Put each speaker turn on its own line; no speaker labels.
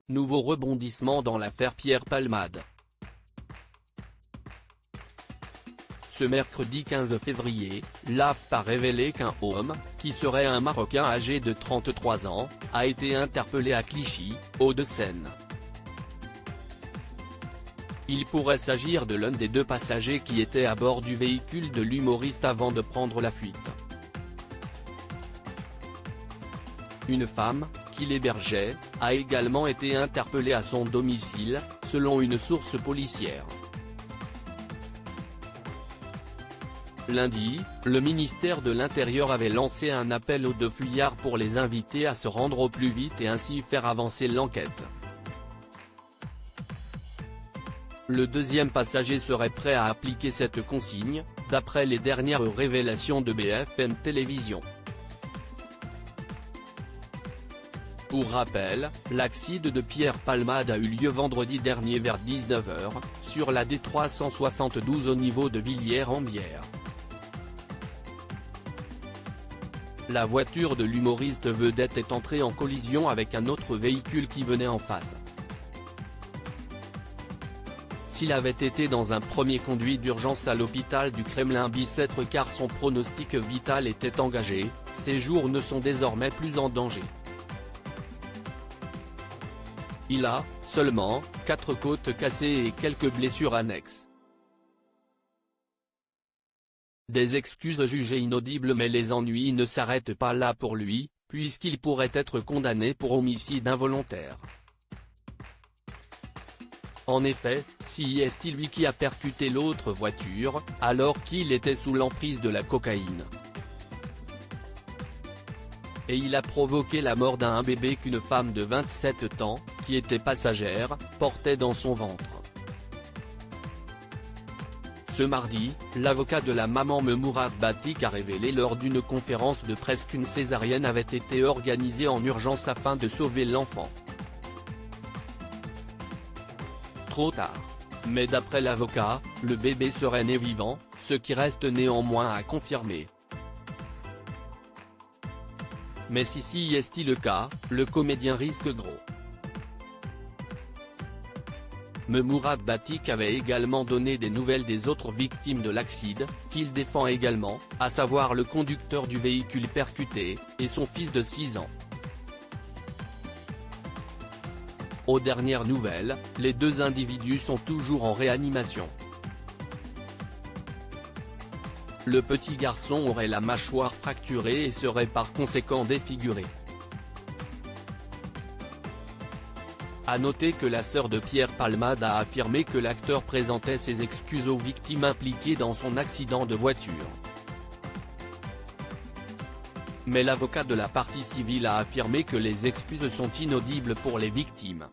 nouveau rebondissement dans l'affaire Pierre Palmade. Ce mercredi 15 février, l'AFP a révélé qu'un homme, qui serait un Marocain âgé de 33 ans, a été interpellé à Clichy, Hauts-de-Seine. Il pourrait s'agir de l'un des deux passagers qui étaient à bord du véhicule de l'humoriste avant de prendre la fuite. Une femme, qui l'hébergeait, a également été interpellée à son domicile, selon une source policière. Lundi, le ministère de l'Intérieur avait lancé un appel aux deux fuyards pour les inviter à se rendre au plus vite et ainsi faire avancer l'enquête. Le deuxième passager serait prêt à appliquer cette consigne, d'après les dernières révélations de BFM Télévision. Pour rappel, l'accident de Pierre Palmade a eu lieu vendredi dernier vers 19 h, sur la D372 au niveau de Villiers-en-Bière. La voiture de l'humoriste vedette est entrée en collision avec un autre véhicule qui venait en face. S'il avait été dans un premier conduit d'urgence à l'hôpital du Kremlin-Bicêtre car son pronostic vital était engagé, ses jours ne sont désormais plus en danger. Il a, seulement, 4 côtes cassées et quelques blessures annexes. Des excuses jugées inaudibles, mais les ennuis ne s'arrêtent pas là pour lui, puisqu'il pourrait être condamné pour homicide involontaire. En effet, si c'est lui qui a percuté l'autre voiture, alors qu'il était sous l'emprise de la cocaïne. Et il a provoqué la mort d'un bébé qu'une femme de 27 ans, qui était passagère, portait dans son ventre. Ce mardi, l'avocat de la maman Mourad Batik a révélé lors d'une conférence de presse qu'une césarienne avait été organisée en urgence afin de sauver l'enfant. Trop tard. Mais d'après l'avocat, le bébé serait né vivant, ce qui reste néanmoins à confirmer. Mais si est le cas, le comédien risque gros. Mourad Batik avait également donné des nouvelles des autres victimes de l'accident, qu'il défend également, à savoir le conducteur du véhicule percuté, et son fils de 6 ans. Aux dernières nouvelles, les deux individus sont toujours en réanimation. Le petit garçon aurait la mâchoire fracturée et serait par conséquent défiguré. A noter que la sœur de Pierre Palmade a affirmé que l'acteur présentait ses excuses aux victimes impliquées dans son accident de voiture. Mais l'avocat de la partie civile a affirmé que les excuses sont inaudibles pour les victimes.